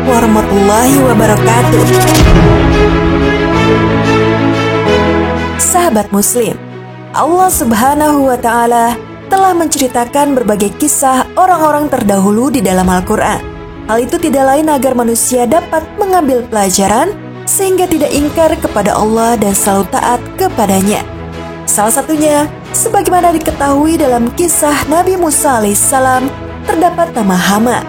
warahmatullahi wabarakatuh. Sahabat Muslim, Allah Subhanahu wa Ta'ala telah menceritakan berbagai kisah orang-orang terdahulu di dalam Al-Quran. Hal itu tidak lain agar manusia dapat mengambil pelajaran sehingga tidak ingkar kepada Allah dan selalu taat kepadanya. Salah satunya, sebagaimana diketahui dalam kisah Nabi Musa alaihissalam, terdapat nama Haman.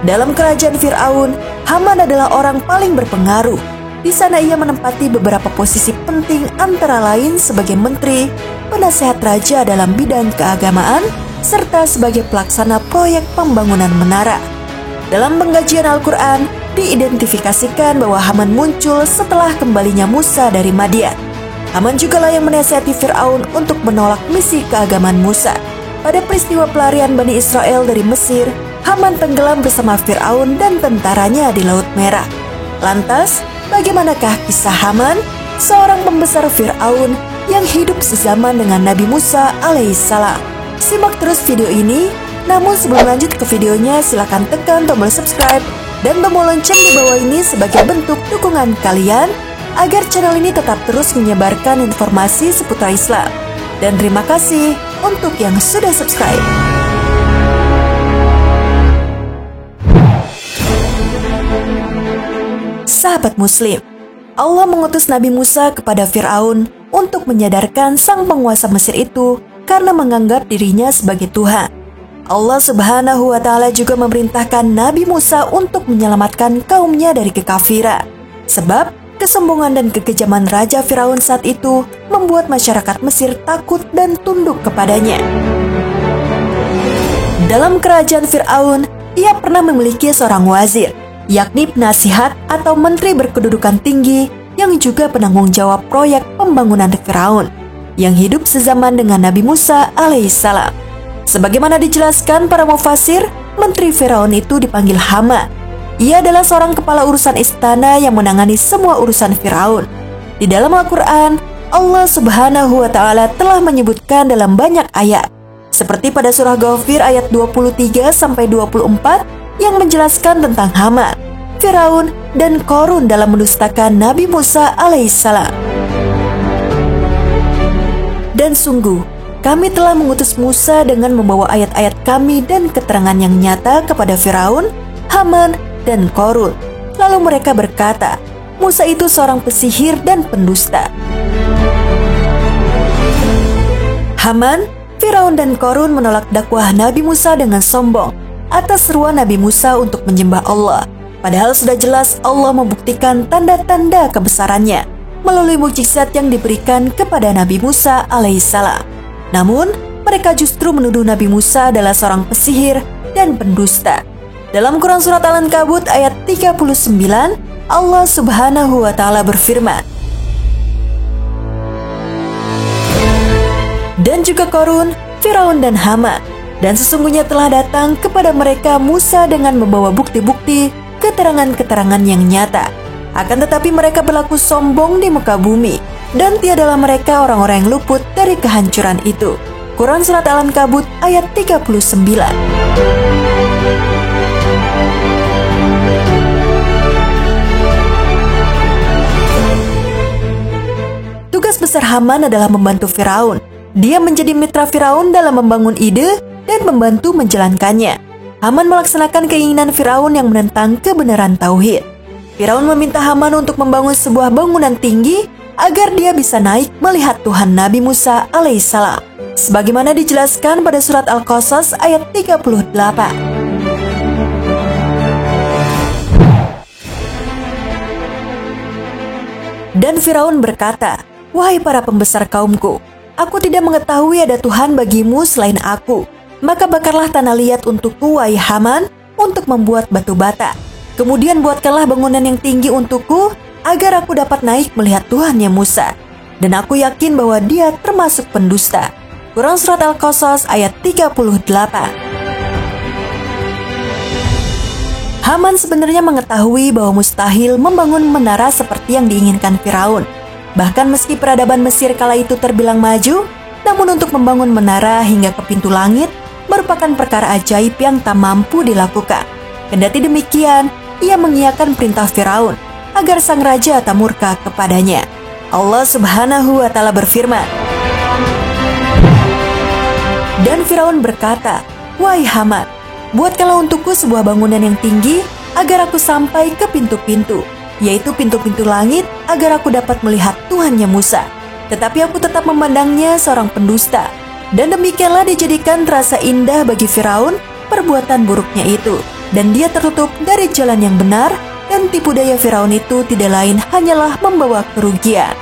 Dalam kerajaan Fir'aun, Haman adalah orang paling berpengaruh. Di sana ia menempati beberapa posisi penting, antara lain sebagai menteri, penasehat raja dalam bidang keagamaan, serta sebagai pelaksana proyek pembangunan menara. Dalam pengkajian Al-Quran, diidentifikasikan bahwa Haman muncul setelah kembalinya Musa dari Madian. Haman jugalah yang menasihati Fir'aun untuk menolak misi keagamaan Musa. Pada peristiwa pelarian Bani Israel dari Mesir, Haman tenggelam bersama Fir'aun dan tentaranya di Laut Merah. Lantas, bagaimanakah kisah Haman, seorang pembesar Fir'aun yang hidup sezaman dengan Nabi Musa alaihissalam? Simak terus video ini, namun sebelum lanjut ke videonya, silakan tekan tombol subscribe dan tombol lonceng di bawah ini sebagai bentuk dukungan kalian agar channel ini tetap terus menyebarkan informasi seputar Islam. Dan terima kasih untuk yang sudah subscribe. Sahabat Muslim, Allah mengutus Nabi Musa kepada Fir'aun untuk menyadarkan sang penguasa Mesir itu karena menganggap dirinya sebagai Tuhan. Allah Subhanahu wa Ta'ala juga memerintahkan Nabi Musa untuk menyelamatkan kaumnya dari kekafiran. Sebab kesombongan dan kekejaman Raja Fir'aun saat itu membuat masyarakat Mesir takut dan tunduk kepadanya. Dalam kerajaan Fir'aun, ia pernah memiliki seorang wazir, yakni penasihat atau menteri berkedudukan tinggi yang juga penanggung jawab proyek pembangunan Fir'aun, yang hidup sezaman dengan Nabi Musa alaihissalam. Sebagaimana dijelaskan para mufasir, menteri Firaun itu dipanggil Haman. Ia adalah seorang kepala urusan istana yang menangani semua urusan Firaun. Di dalam Al-Quran, Allah Subhanahu wa Ta'ala telah menyebutkan dalam banyak ayat, seperti pada surah Ghafir ayat 23-24 yang menjelaskan tentang Haman, Firaun, dan Qarun dalam mendustakan Nabi Musa alaihissalam. Dan sungguh, kami telah mengutus Musa dengan membawa ayat-ayat kami dan keterangan yang nyata kepada Firaun, Haman, dan Qarun. Lalu mereka berkata, Musa itu seorang pesihir dan pendusta. Haman, Firaun, dan Qarun menolak dakwah Nabi Musa dengan sombong atas seruan Nabi Musa untuk menyembah Allah. Padahal sudah jelas Allah membuktikan tanda-tanda kebesarannya melalui mukjizat yang diberikan kepada Nabi Musa alaihissalam. Namun, mereka justru menuduh Nabi Musa adalah seorang pesihir dan pendusta. Dalam Quran Surat Al-Ankabut ayat 39, Allah Subhanahu wa Ta'ala berfirman, dan juga Qarun, Firaun, dan Haman, dan sesungguhnya telah datang kepada mereka Musa dengan membawa bukti-bukti, keterangan-keterangan yang nyata. Akan tetapi mereka berlaku sombong di muka bumi, dan tiadalah mereka orang-orang yang luput dari kehancuran itu. Quran Surat Al-Ankabut ayat 39. Tugas besar Haman adalah membantu Firaun. Dia menjadi mitra Firaun dalam membangun ide dan membantu menjalankannya. Haman melaksanakan keinginan Firaun yang menentang kebenaran tauhid. Firaun meminta Haman untuk membangun sebuah bangunan tinggi agar dia bisa naik melihat Tuhan Nabi Musa alaihissalam, sebagaimana dijelaskan pada surat Al-Qasas ayat 38. Dan Firaun berkata, wahai para pembesar kaumku, aku tidak mengetahui ada Tuhan bagimu selain aku. Maka bakarlah tanah liat untukku, wahai Haman, untuk membuat batu bata. Kemudian buatkanlah bangunan yang tinggi untukku, agar aku dapat naik melihat Tuhannya Musa. Dan aku yakin bahwa dia termasuk pendusta. Quran Surat Al-Qasas ayat 38. Haman sebenarnya mengetahui bahwa mustahil membangun menara seperti yang diinginkan Firaun. Bahkan meski peradaban Mesir kala itu terbilang maju, namun untuk membangun menara hingga ke pintu langit merupakan perkara ajaib yang tak mampu dilakukan. Kendati demikian, ia mengiyakan perintah Firaun agar sang raja tak murka kepadanya. Allah Subhanahu wa Ta'ala berfirman, dan Firaun berkata, "Wahai Haman, buatkanlah untukku sebuah bangunan yang tinggi agar aku sampai ke pintu-pintu, yaitu pintu-pintu langit, agar aku dapat melihat Tuhannya Musa." Tetapi aku tetap memandangnya seorang pendusta. Dan demikianlah dijadikan terasa indah bagi Firaun perbuatan buruknya itu. Dan dia tertutup dari jalan yang benar, dan tipu daya Firaun itu tidak lain hanyalah membawa kerugian.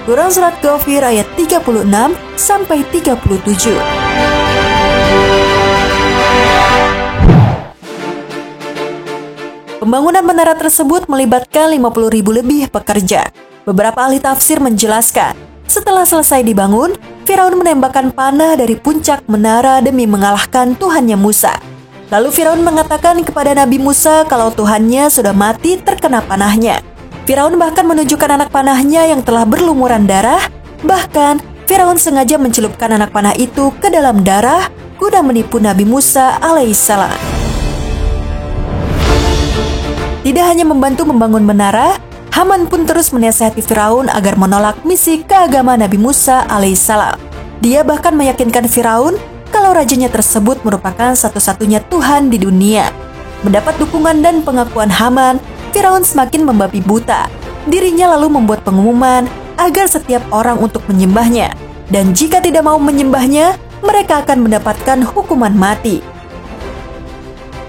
Quran Surat Ghafir ayat 36-37. Pembangunan menara tersebut melibatkan 50.000 lebih pekerja. Beberapa ahli tafsir menjelaskan, setelah selesai dibangun, Firaun menembakkan panah dari puncak menara demi mengalahkan Tuhannya Musa. Lalu Firaun mengatakan kepada Nabi Musa kalau Tuhannya sudah mati terkena panahnya. Firaun bahkan menunjukkan anak panahnya yang telah berlumuran darah. Bahkan, Firaun sengaja mencelupkan anak panah itu ke dalam darah guna menipu Nabi Musa alaihissalam. Tidak hanya membantu membangun menara, Haman pun terus menasihati Firaun agar menolak misi keagamaan Nabi Musa alaihissalam. Dia bahkan meyakinkan Firaun kalau rajanya tersebut merupakan satu-satunya Tuhan di dunia. Mendapat dukungan dan pengakuan Haman, Firaun semakin membabi buta. Dirinya lalu membuat pengumuman agar setiap orang untuk menyembahnya. Dan jika tidak mau menyembahnya, mereka akan mendapatkan hukuman mati.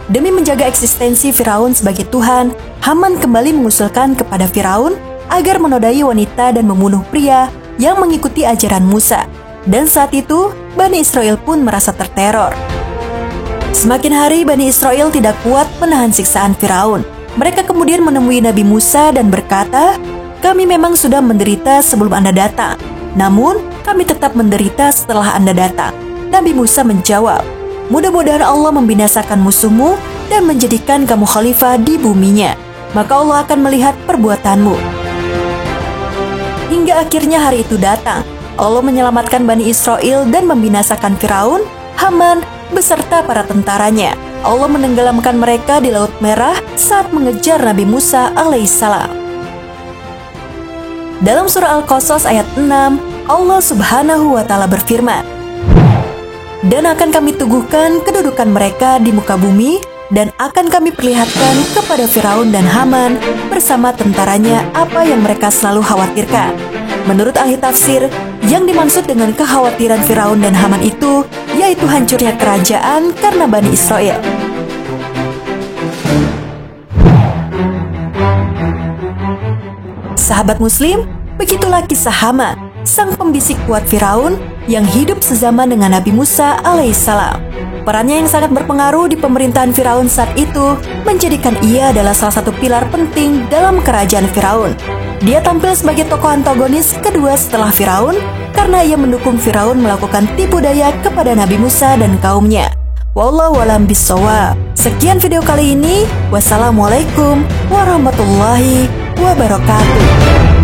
Demi menjaga eksistensi Firaun sebagai Tuhan, Haman kembali mengusulkan kepada Firaun agar menodai wanita dan membunuh pria yang mengikuti ajaran Musa. Dan saat itu, Bani Israel pun merasa terteror. Semakin hari, Bani Israel tidak kuat menahan siksaan Firaun. Mereka kemudian menemui Nabi Musa dan berkata, "Kami memang sudah menderita sebelum Anda datang, namun kami tetap menderita setelah Anda datang." Nabi Musa menjawab, "Mudah-mudahan Allah membinasakan musuhmu dan menjadikan kamu khalifah di buminya. Maka Allah akan melihat perbuatanmu." Hingga akhirnya hari itu datang. Allah menyelamatkan Bani Israel dan membinasakan Firaun, Haman, beserta para tentaranya. Allah menenggelamkan mereka di Laut Merah saat mengejar Nabi Musa alaihissalam. Dalam surah Al-Qasas ayat 6, Allah Subhanahu wa Ta'ala berfirman, "Dan akan kami teguhkan kedudukan mereka di muka bumi, dan akan kami perlihatkan kepada Firaun dan Haman bersama tentaranya apa yang mereka selalu khawatirkan." Menurut ahli tafsir, yang dimaksud dengan kekhawatiran Firaun dan Haman itu yaitu hancurnya kerajaan karena Bani Israel. Sahabat Muslim, begitulah kisah Haman, sang pembisik kuat Firaun yang hidup sezaman dengan Nabi Musa alaihissalam. Perannya yang sangat berpengaruh di pemerintahan Firaun saat itu menjadikan ia adalah salah satu pilar penting dalam kerajaan Firaun. Dia tampil sebagai tokoh antagonis kedua setelah Firaun karena ia mendukung Firaun melakukan tipu daya kepada Nabi Musa dan kaumnya. Wallahu a'lam bishawab. Sekian video kali ini. Wassalamualaikum warahmatullahi wabarakatuh.